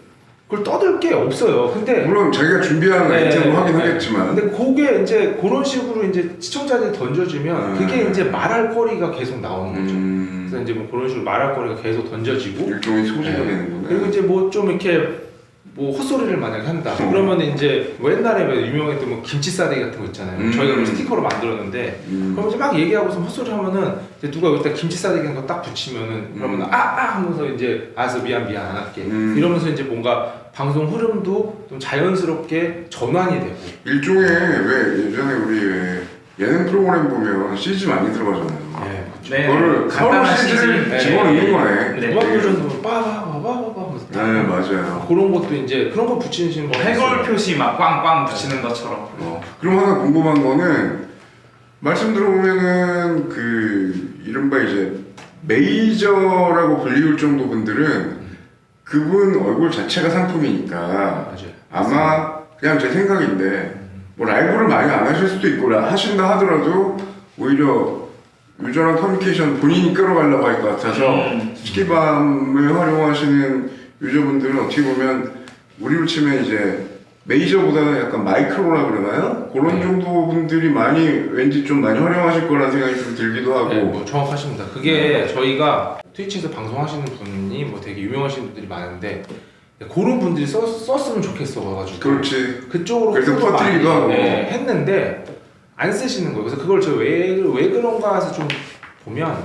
그걸 떠들 게 없어요. 근데 물론 자기가 준비한 아이템을 하긴 하겠지만 근데 그게 이제 그런 식으로 이제 시청자들이 던져주면 그게 이제 말할 거리가 계속 나오는 거죠. 그래서 이제 뭐 그런 식으로 말할 거리가 계속 던져지고 일종의 소지가 되는구나. 그리고 이제 뭐 좀 이렇게 뭐 헛소리를 만약에 한다. 그러면 이제 뭐 옛날에 왜 유명했던 뭐 김치 싸대기 같은 거 있잖아요. 저희가 뭐 스티커로 만들었는데 그럼 이제 막 얘기하고서 헛소리 하면은 이제 누가 여기다 김치 싸대기 같은 거 딱 붙이면은 그러면 하면서 이제 알았어 미안 안 할게 이러면서 이제 뭔가 방송 흐름도 좀 자연스럽게 전환이 되고 일종의 왜 예전에 우리 왜 예능 프로그램 보면 CG 많이 들어가잖아요. 네. 그거를 서로 간단한 CG를 CG. 집어넣는 거네. 네. 음악 버전도 빠바바바바바 하면서 네 맞아요. 그런 것도 이제 그런 거 붙이시는 뭐 거 해골 표시 막 꽝꽝 붙이는 것처럼 그럼 하나 궁금한 거는 말씀 들어보면은 그 이른바 이제 메이저라고 불리울 정도 분들은 그분 얼굴 자체가 상품이니까 맞아요. 아마 그냥 제 생각인데 뭐 라이브를 많이 안 하실 수도 있고 하신다 하더라도 오히려 유저랑 커뮤니케이션 본인이 끌어가려고 할 것 같아서 스키밤을 활용하시는 유저분들은 어떻게 보면 우리로 치면 이제 메이저보다는 약간 마이크로라 그러나요? 그런 정도 분들이 많이 왠지 좀 많이 활용하실 거라는 생각이 좀 들기도 하고. 네, 뭐 정확하십니다. 그게 저희가 트위치에서 방송하시는 분이 뭐 되게 유명하신 분들이 많은데 그런 분들이 썼으면 좋겠어 가지고 그렇지. 그쪽으로 그래서 홍보를 퍼뜨리기도 많이, 하고. 네, 했는데 안 쓰시는 거예요. 그래서 그걸 저 왜 그런가 해서 좀 보면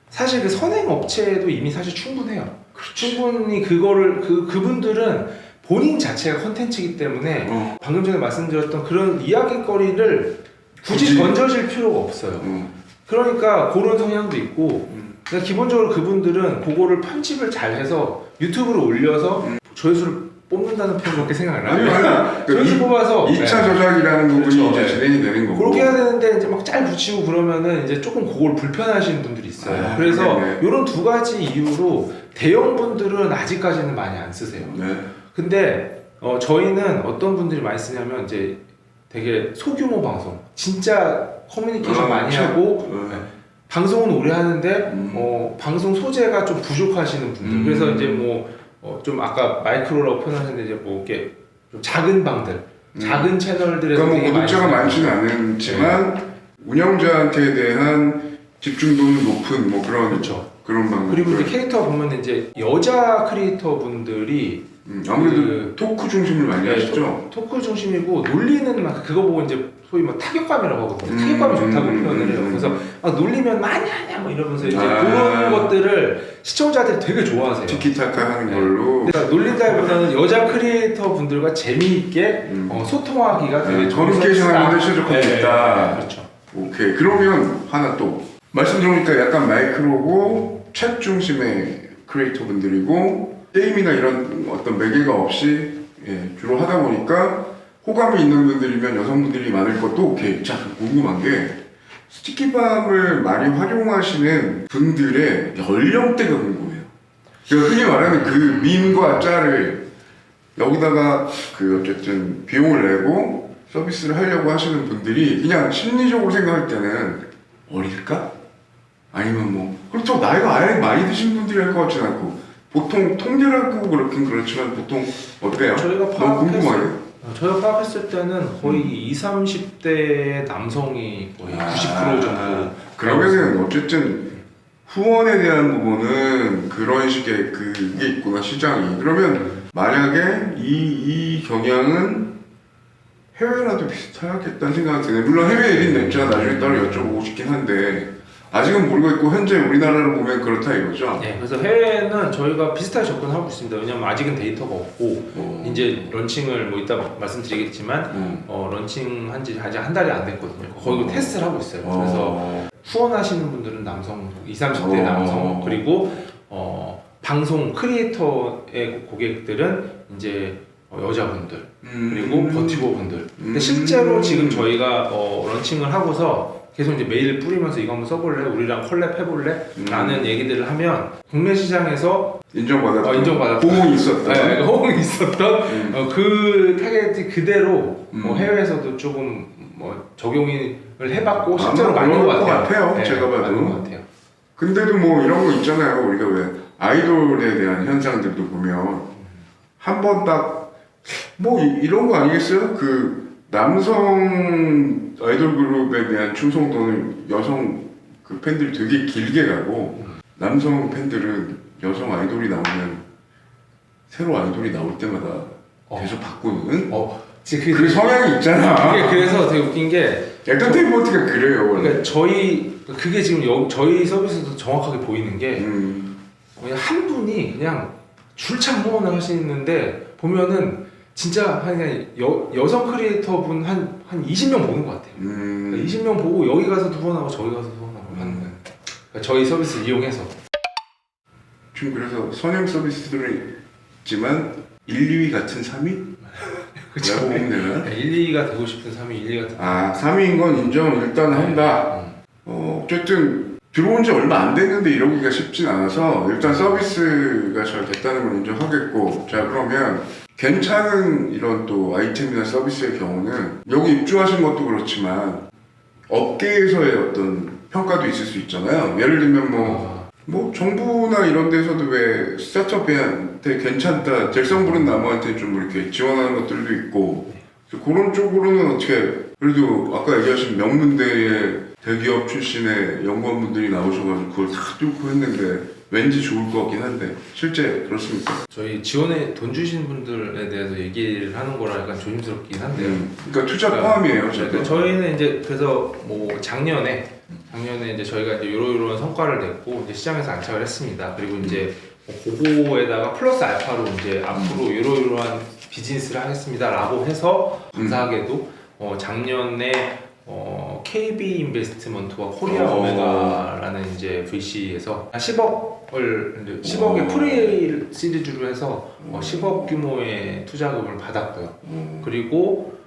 사실 그 선행 업체도 이미 사실 충분해요. 충분히 그거를 그분들은 본인 자체가 컨텐츠이기 때문에 방금 전에 말씀드렸던 그런 이야기거리를 굳이 던져질 필요가 없어요. 그러니까 그런 성향도 있고 그러니까 기본적으로 그분들은 그거를 편집을 잘 해서 유튜브로 올려서 조회수를 뽑는다는 표현밖에 생각 안 해요. 아니 조회수 뽑아서 2차 저작이라는 부분이 그렇죠. 이제 네. 진행이 되는 거고. 그렇게 해야 되는데 이제 막 짤 붙이고 그러면은 이제 조금 그걸 불편하시는 분들이 있어요. 그래서 네네. 이런 두 가지 이유로 대형 분들은 아직까지는 많이 안 쓰세요. 네. 근데 저희는 어떤 분들이 많이 쓰냐면 이제 되게 소규모 방송, 진짜 커뮤니케이션 많이 하고 방송은 오래 하는데 방송 소재가 좀 부족하시는 분들. 그래서 이제 뭐 좀 아까 마이크로라고 표현하셨는데 이제 뭐 이렇게 좀 작은 방들, 작은 채널들에서 그러니까 되게 뭐 구독자가 많이 많지는 않지만 운영자한테 대한 집중도는 높은 뭐 그런 그렇죠. 그런 방법. 그리고 이제 캐릭터 보면 이제 여자 크리에이터 분들이 아무래도 토크 중심을 많이 하시죠. 토크 중심이고 놀리는 막 그거 보고 이제 소위 뭐 타격감이라고 하거든요. 타격감이 좋다고 표현을 해요. 그래서 막 놀리면 많이 하냐 뭐 이러면서 이제 그런 것들을 시청자들이 되게 좋아하세요. 티키타카 하는 걸로. 그러니까 놀린다기보다는 여자 크리에이터 분들과 재미있게 소통하기가 되게 커뮤니케이션 하는 데 최적화되어 있다. 그렇죠. 오케이. 그러면 하나 또 말씀 들어보니까 약간 마이크로고 챗 중심의 크리에이터 분들이고 게임이나 이런 어떤 매개가 없이 주로 하다 보니까 호감이 있는 분들이면 여성분들이 많을 것도 오케이. 자, 궁금한 게 스티키밤을 많이 활용하시는 분들의 연령대가 궁금해요. 그러니까 흔히 말하는 그 밈과 짤을 여기다가 그 어쨌든 비용을 내고 서비스를 하려고 하시는 분들이 그냥 심리적으로 생각할 때는 어릴까? 아니면 뭐 그렇다고 나이가 아예 많이 드신 분들이 할 것 같지는 않고 보통 통계라고 그렇긴 그렇지만 보통 어때요? 저희가 너무 궁금하네. 저희가 파악했을 때는 거의 20, 30대 남성이 거의 90% 정도. 그러면은 어쨌든 후원에 대한 부분은 그런 식의 그게 있구나 시장이. 그러면 만약에 이 경향은 해외라도 비슷하겠다는 생각이 드네. 물론 해외 1인 넷째가 나중에 따로 여쭤보고 싶긴 한데 아직은 모르겠고 현재 우리나라를 보면 그렇다 이거죠. 네, 그래서 해외는 저희가 비슷하게 접근하고 있습니다. 왜냐면 아직은 데이터가 없고 이제 런칭을 뭐 이따 말씀드리겠지만 런칭한 지 아직 한 달이 안 됐거든요. 거의 테스트를 하고 있어요. 그래서 후원하시는 분들은 남성, 20, 30대 남성 그리고 방송 크리에이터의 고객들은 이제 여자분들 그리고 버티버분들. 근데 실제로 지금 저희가 런칭을 하고서 계속 이제 메일을 뿌리면서 이거 한번 써볼래? 우리랑 콜랩 해볼래? 라는 얘기들을 하면 국내 시장에서 인정받았던 호응이 있었던 네, 호응이 있었던 그 타겟이 그대로 해외에서도 조금 뭐 적용을 해봤고 실제로 맞는 것 같아요. 네, 제가 봐도. 맞는 것 같아요. 근데도 뭐 이런 거 있잖아요. 우리가 왜 아이돌에 대한 현상들도 보면 한 번 딱 뭐 이런 거 아니겠어요? 그 남성 아이돌 그룹에 대한 충성도는 여성 그 팬들이 되게 길게 가고 남성 팬들은 여성 아이돌이 나오면 새로 아이돌이 나올 때마다 계속 바꾸는 그 성향이 있잖아. 그게 그래서 되게 웃긴 게 엔터테인먼트가 그래요. 그러니까 그게 지금 저희 서비스도 정확하게 보이는 게 그냥 한 분이 그냥 줄창 후원을 하시는데 보면은 진짜 그냥 여성 크리에이터 분 한 20명 보는 것 같아요. 그러니까 20명 보고 여기 가서 후원하고 저기 가서 후원하고 하는 거예요. 그러니까 저희 서비스 이용해서. 지금 그래서 선형 서비스들은 있지만 1, 2위 같은 3위? 그쵸. 라고 보면 되나? 1, 2위가 되고 싶은 3위, 1, 2위가 되고 3위인 건 인정을 일단 한다. 어쨌든 들어온 지 얼마 안 됐는데 이러기가 쉽진 않아서 일단 서비스가 잘 됐다는 건 인정하겠고, 자 그러면 괜찮은 이런 또 아이템이나 서비스의 경우는 여기 입주하신 것도 그렇지만 업계에서의 어떤 평가도 있을 수 있잖아요. 예를 들면 뭐 정부나 이런 데서도 왜 스타트업한테 괜찮다, 잭성 부른 나무한테 좀 이렇게 지원하는 것들도 있고, 그런 쪽으로는 어떻게, 그래도 아까 얘기하신 명문대의 대기업 출신의 연구원분들이 나오셔가지고 그걸 다 뚫고 했는데 왠지 좋을 것 같긴 한데 실제 그렇습니까? 저희 지원에 돈 주신 분들에 대해서 얘기를 하는 거라 약간 조심스럽긴 한데요. 그러니까 투자 포함이에요. 그러니까 저희는 이제 그래서 뭐 작년에 이제 저희가 이제 이러이러한 성과를 냈고 이제 시장에서 안착을 했습니다. 그리고 이제 그거에다가 플러스 알파로 이제 앞으로 이러이러한 비즈니스를 하겠습니다라고 해서 감사하게도 작년에 KB 인베스트먼트와 코리아 오메가라는 이제 VC에서 10억의 프리 시리즈로 해서 10억 규모의 투자금을 받았고요. 그리고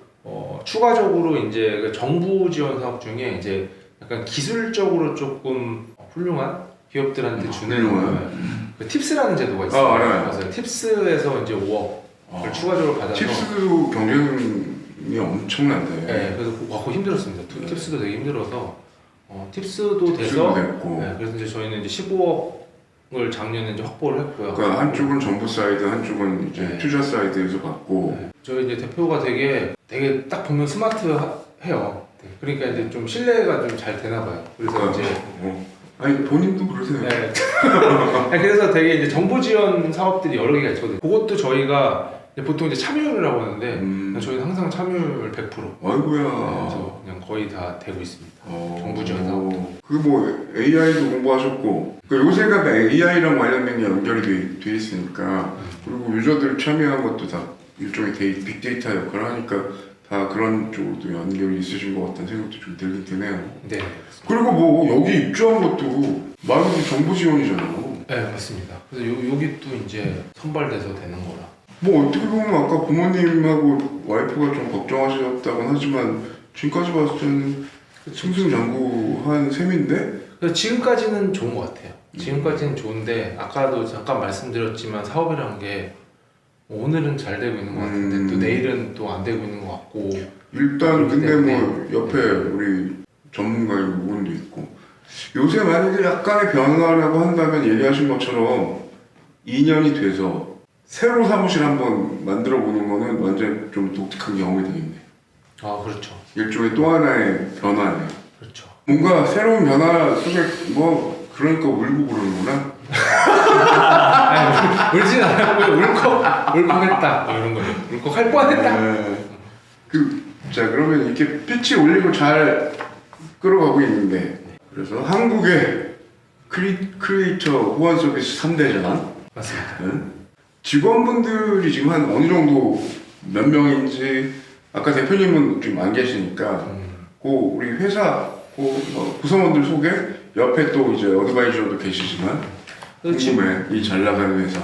추가적으로 이제 그 정부 지원 사업 중에 이제 약간 기술적으로 조금 훌륭한 기업들한테 주는 그 팁스라는 제도가 있어요. 알아요. 그래서 팁스에서 이제 5억을 추가적으로 받아서 팁스도 경쟁이 엄청난데. 네, 그래서 그거 힘들었습니다. 팁스도 되게 힘들어서 팁스도 돼서 됐고. 네, 그래서 이제 저희는 이제 15억을 작년에 이제 확보를 했고요. 그러니까 한쪽은 정부 사이드, 한쪽은 이제 네. 투자 사이드에서 받고. 네, 저희 이제 대표가 되게 딱 보면 스마트해요. 네, 그러니까 이제 좀 신뢰가 좀 잘 되나 봐요. 그래서 이제 아니 본인도 그러세요. 네. 그래서 되게 이제 정부 지원 사업들이 여러 개가 있거든요. 그것도 저희가 보통 이제 참여율이라고 하는데 저희는 항상 참여율 100%. 아이고야. 네, 그래서 그냥 거의 다 되고 있습니다. 정부 지원 사업. 그뭐 AI도 공부하셨고, 그 요새가 다 AI랑 관련된 게 연결이 돼 있으니까, 그리고 유저들 참여한 것도 다 일종의 빅데이터 역할을 하니까 다 그런 쪽으로도 연결이 있으신 것 같다는 생각도 좀 들긴 드네요. 네. 그리고 뭐 여기 입주한 것도 말 그대로 정부 지원이잖아요. 네, 맞습니다. 그래서 여기 또 이제 선발돼서 되는 거라. 뭐 어떻게 보면 아까 부모님하고 와이프가 좀 걱정하셨다곤 하지만 지금까지 봤을 때는 승승장구한 셈인데? 그래서 지금까지는 좋은 것 같아요. 지금까지는 좋은데 아까도 잠깐 말씀드렸지만 사업이라는 게 오늘은 잘 되고 있는 것 같은데 또 내일은 또 안 되고 있는 것 같고. 일단 근데 뭐 때문에. 옆에 우리 전문가인 분도 있고 요새 만약에 약간의 변화라고 한다면 얘기하신 것처럼 2년이 돼서 새로 사무실 한번 만들어 보는 거는 완전 좀 독특한 경험이 되겠네. 아 그렇죠. 일종의 또 하나의 변화네. 그렇죠. 뭔가 새로운 변화 속에 뭐 그러니까 울고 그러는구나. 아니, 울진 않았고 울컥했다 뭐 이런 거죠. 울컥할 뻔했다. 네. 자 그러면 이렇게 pitch 올리고 잘 끌어가고 있는데 그래서 한국의 크리에이터 후원 서비스 3대전 맞습니다. 직원분들이 지금 한 어느 정도 몇 명인지 아까 대표님은 좀 안 계시니까 그 우리 회사 구성원들 소개 옆에 또 이제 어드바이저도 계시지만 궁금해 이 잘 나가는 회사.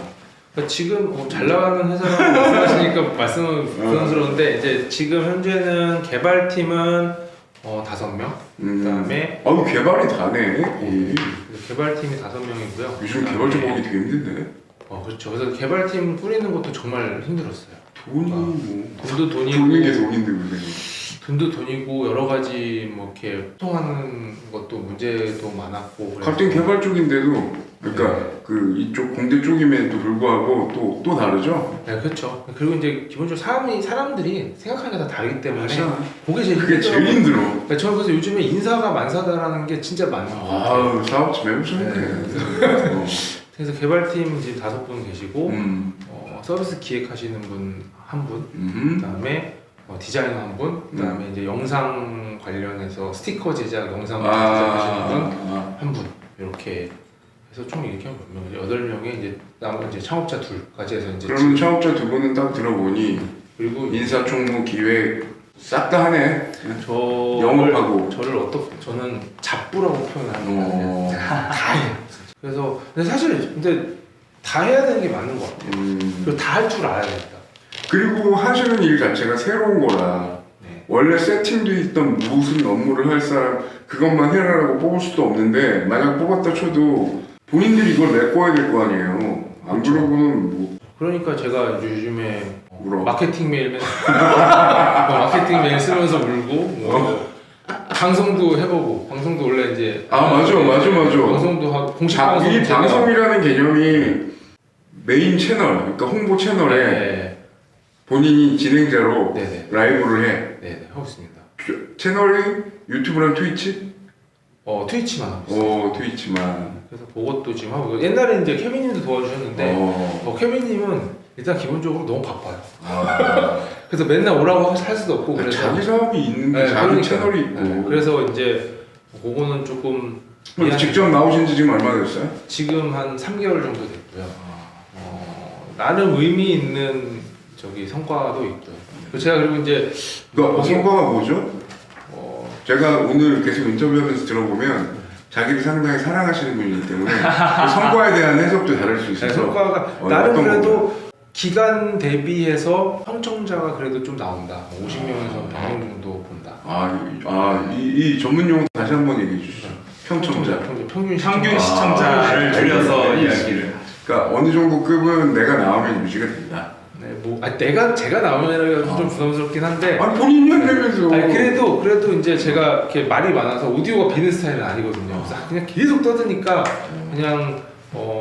그러니까 지금 잘 나가는 회사라고 말씀하시니까 말씀은 부담스러운데 이제 지금 현재는 개발팀은 5명 그다음에 개발이 다네. 개발팀이 5명이고요. 요즘 개발자 보기 되게 힘든데. 그렇죠. 그래서 개발팀 꾸리는 것도 정말 힘들었어요. 돈이 돈도 돈이고 돈인 게 돈인데 그게. 돈도 돈이고 여러 가지 뭐 이렇게 소통하는 것도 문제도 많았고. 같은 개발 쪽인데도 그러니까 네. 그 이쪽 공대 쪽임에도 불구하고 또 다르죠. 네, 그렇죠. 그리고 이제 기본적으로 사람들이 생각하는 게 다 다르기 때문에 그게 그게 제일 힘들어. 그러니까 저는 그래서 요즘에 인사가 만사다라는 게 진짜 맞는 것 같아요. 아우 사업지 매우 좋네. 그래서 개발팀 이제 5분 계시고 서비스 기획하시는 분 한 분, 그다음에 디자이너 한 분, 그다음에 이제 영상 관련해서 스티커 제작, 영상 제작하시는 분 한 분 이렇게 해서 총 이렇게 하면 몇 명이죠? 8명에 이제 나머지 창업자 2까지 해서 이제 그러면 창업자 2분은 딱 들어보니 그리고 인사총무 기획 싹 다 하네. 영업하고 저는 잡부라고 표현하는 거예요. 다 해요. 그래서 근데 사실 다 해야 되는 게 맞는 것 같아요. 그리고 다 할 줄 알아야 된다. 그리고 하시는 일 자체가 새로운 거라 원래 세팅돼 있던 무슨 업무를 할 사람 그것만 해라라고 뽑을 수도 없는데 만약 뽑았다 쳐도 본인들이 이걸 메꿔야 될 거 아니에요. 안 그러고는 뭐. 그러니까 제가 요즘에 울어. 마케팅 메일 마케팅 메일 쓰면서 울고 방송도 해보고 방송도 원래 이제 맞아. 방송도 하고 공식 방송 이 방송이라는 개념이 메인 채널 그러니까 홍보 채널에 본인이 진행자로 라이브를 해. 네, 하고 있습니다. 채널이 유튜브랑 트위치? 트위치만 하고 있어요. 트위치만. 그래서 그것도 지금 하고 옛날에 이제 케빈님도 도와주셨는데 케빈님은 일단 기본적으로 너무 바빠요. 그래서 맨날 오라고 할 수도 없고 그래서 자기 사업이 있는데 자기 채널이 있고. 그래서 이제 그거는 조금 직접 나오신 지 지금 얼마나 됐어요? 지금 한 3개월 정도 됐고요. 나름 의미 있는 성과도 있고요. 제가 그리고 이제 성과가 뭐죠? 제가 오늘 계속 인터뷰하면서 들어보면 자기를 상당히 사랑하시는 분이기 때문에 그 성과에 대한 해석도 다를 수 있어서 성과가 나름 그래도 기간 대비해서 평청자가 그래도 좀 나온다. 50명에서 100명 정도 본다. 이 전문 용어 다시 한번 얘기해 주시죠. 평청자. 평균 시청자를 줄여서 이야기를. 그러니까 어느 정도 급은 내가 나오면 유지가 된다. 제가 나오면 좀 부담스럽긴 한데. 본인이 한다면서. 그래도 이제 제가 이렇게 말이 많아서 오디오가 비는 스타일은 아니거든요. 그래서 그냥 계속 떠드니까 그냥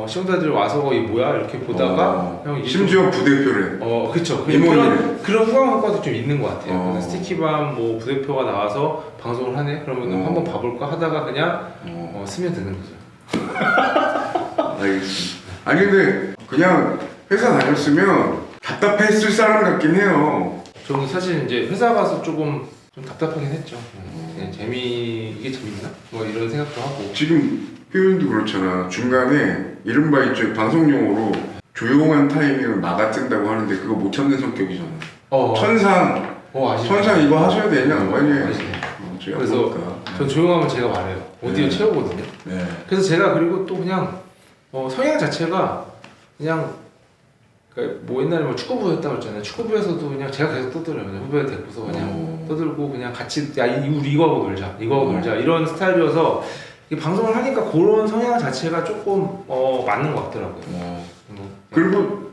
시청자들 와서 이 뭐야 이렇게 보다가 그냥 심지어 부대표래. 그렇죠. 그런 후광 효과도 좀 있는 것 같아요. 스티키밤 뭐 부대표가 나와서 방송을 하네. 그러면 한번 봐볼까 하다가 그냥 스며드는 거죠. 알겠습니다. 아니 근데 그냥 회사 다녔으면 답답했을 사람 같긴 해요. 저는 사실 이제 회사 가서 좀 답답하긴 했죠. 이게 재밌나? 뭐 이런 생각도 하고. 지금 표현도 그렇잖아. 중간에 이른바 이쪽 방송 용어로 조용한 타이밍을 막아뜬다고 하는데 그거 못 참는 성격이잖아. 천상 이거 하셔야 되냐? 그래서 전 조용하면 제가 말해요. 오디오 채우거든요. 그래서 제가 그리고 또 그냥 성향 자체가 그냥 뭐 옛날에 뭐 축구부였다고 했잖아요. 축구부에서도 그냥 제가 계속 떠들어요. 그냥 후배 데리고서 그냥 떠들고 그냥 같이 우리 이거 하고 놀자 이런 스타일이어서 방송을 하니까 그런 성향 자체가 조금 맞는 것 같더라고요. 그리고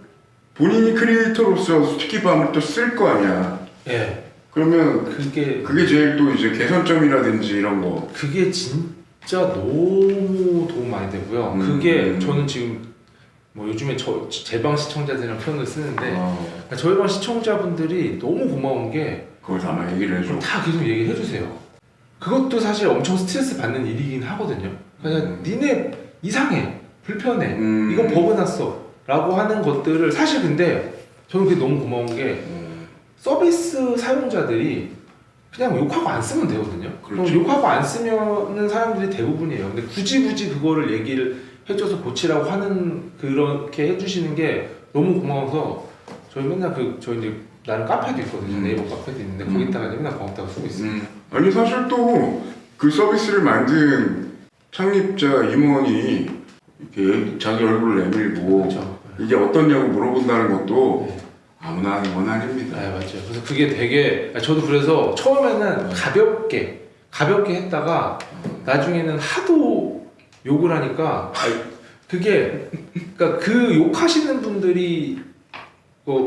본인이 크리에이터로서 스티키밤을 또 쓸 거 아니야. 예. 그러면 그게 제일 또 이제 개선점이라든지 이런 거. 그게 진짜 너무 도움 많이 되고요. 그게 저는 지금 뭐 요즘에 제 방 시청자들이랑 표현을 쓰는데 그러니까 저희 방 시청자분들이 너무 고마운 게 그걸 다 막 얘기를 해줘. 다 계속 얘기해 주세요. 그것도 사실 엄청 스트레스 받는 일이긴 하거든요. 그냥 니네 이상해, 불편해, 이건 버그났어 라고 하는 것들을 사실 근데 저는 그게 너무 고마운 게 서비스 사용자들이 그냥 욕하고 안 쓰면 되거든요. 그럼 그렇죠. 욕하고 안 쓰면은 사람들이 대부분이에요. 근데 굳이 그거를 얘기를 해줘서 고치라고 하는 그렇게 해주시는 게 너무 고마워서 저희 맨날 저희 이제 나는 카페도 있거든요. 네이버 카페도 있는데 거기다가 맨날 고맙다고 쓰고 있어요. 아니 사실 또 그 서비스를 만든 창립자 임원이 이렇게 자기 얼굴을 내밀고 그렇죠. 이게 어떻냐고 물어본다는 것도 네. 아무나 하는 건 아닙니다. 네, 맞죠. 그래서 그게 되게 저도 그래서 처음에는 가볍게 했다가 나중에는 하도 욕을 하니까 그게 그러니까 그 욕하시는 분들이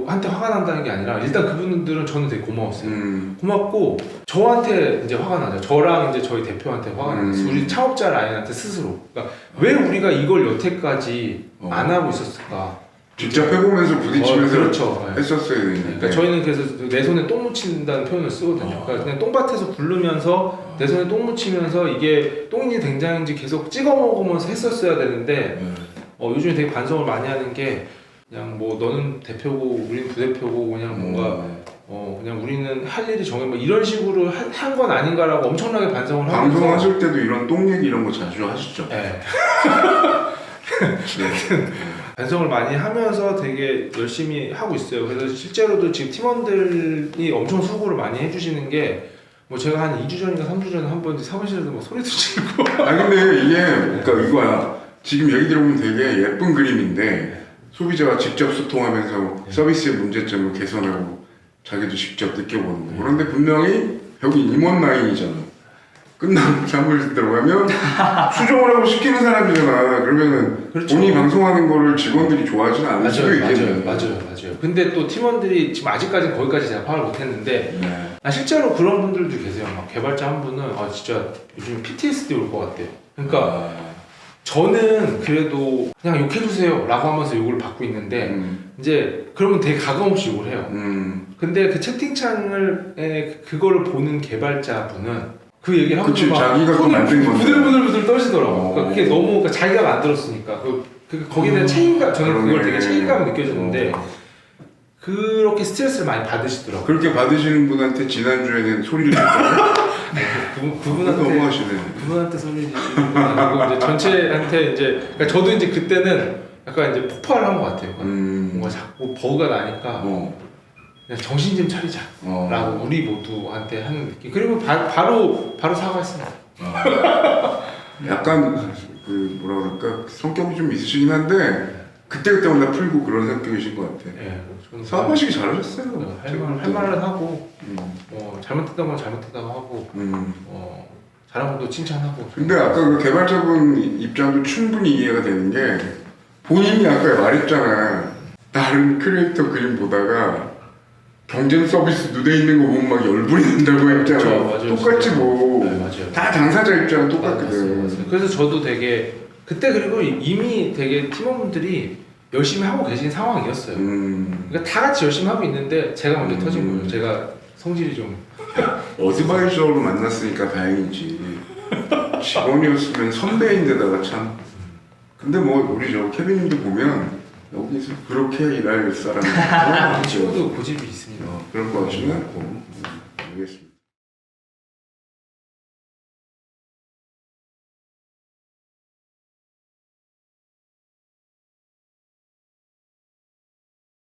한테 화가 난다는 게 아니라 일단 그분들은 저는 되게 고마웠어요. 고맙고 저한테 이제 화가 나죠. 저랑 이제 저희 대표한테 화가 나죠. 우리 창업자 라인한테 스스로. 그러니까 왜 우리가 이걸 여태까지 안 하고 있었을까? 직접 해보면서 부딪히면서 그렇죠. 했었어야 되는데. 그러니까 저희는 그래서 내 손에 똥 묻힌다는 표현을 쓰거든요. 그러니까 그냥 똥밭에서 굴르면서 내 손에 똥 묻히면서 이게 똥인지 된장인지 계속 찍어 먹으면서 했었어야 되는데 요즘에 되게 반성을 많이 하는 게 그냥 뭐 너는 대표고 우리는 부대표고 그냥 뭔가 그냥 우리는 할 일이 정해 뭐 이런 식으로 한 건 아닌가라고 엄청나게 반성을 하면서 방송하실 때도 이런 똥 얘기 이런 거 자주 하시죠? 네. 반성을 많이 하면서 되게 열심히 하고 있어요. 그래서 실제로도 지금 팀원들이 엄청 수고를 많이 해주시는 게 뭐 제가 한 2주 전인가 3주 전에 한 번 사무실에서 막 소리도 지르고 아 근데 이게 그러니까 이거야. 지금 얘기 들어보면 되게 예쁜 그림인데 소비자와 직접 소통하면서 서비스의 문제점을 개선하고 자기도 직접 느껴보는 거. 그런데 분명히 여기 임원 라인이잖아. 끝나고 사무실 들어가면 수정을 하고 시키는 사람이잖아. 그러면은 그렇죠. 본인이 방송하는 거를 직원들이 좋아하지는 않을 수도 있겠네. 맞아요. 근데 또 팀원들이 지금 아직까지는 거기까지 제가 파악을 못했는데 실제로 그런 분들도 계세요. 막 개발자 한 분은 진짜 요즘 PTSD 올 것 같대요. 그러니까 저는 그래도 그냥 욕해주세요 라고 하면서 욕을 받고 있는데 이제 그러면 되게 가감없이 욕을 해요. 근데 그 채팅창을 그거를 보는 개발자분은 그 얘기를 하면서 그치, 막 자기가 또 만든 건데. 부들부들 떨시더라고. 그러니까 그게 너무 그러니까 자기가 만들었으니까 거기에 대한 책임감 저는 그걸 되게 책임감을 느껴졌는데 그렇게 스트레스를 많이 받으시더라고요. 그렇게 받으시는 분한테 지난주에는 소리를 냈잖아요. 그분한테 소리 지르고 이제 전체한테 이제 그러니까 저도 이제 그때는 약간 이제 폭발을 한 것 같아요. 뭔가 자꾸 버그가 나니까 그냥 정신 좀 차리자라고 우리 모두한테 하는 느낌. 그리고 바로 사과했습니다. 약간 그 뭐라 그럴까 성격이 좀 있으시긴 한데 그때마다 풀고 그런 성격이신 것 같아. 예, 사업하시기 잘하셨어요. 할 말은 하고 잘못했던 건 잘못했다고 하고 잘한 것도 칭찬하고. 근데 아까 그 개발자분 입장도 충분히 이해가 되는 게 본인이 아까 말했잖아. 다른 크리에이터 그림 보다가 경쟁 서비스 눈에 있는 거 보면 막 열불이 난다고 했잖아. 맞아요. 똑같지 뭐. 네, 맞아요. 다 당사자 입장 똑같거든. 맞습니다. 그래서 저도 되게 그때 그리고 이미 되게 팀원분들이 열심히 하고 계신 상황이었어요. 그러니까 다 같이 열심히 하고 있는데 제가 먼저 터진 거예요. 제가 성질이 좀 어드바이저로 만났으니까 다행이지. 직원이었으면 선배인데다가 참. 근데 뭐 우리 저 케빈님도 보면 여기서 그렇게 일할 사람이 친구도 고집이 있습니다. 그럴 것 같지는 않고. 알겠습니다.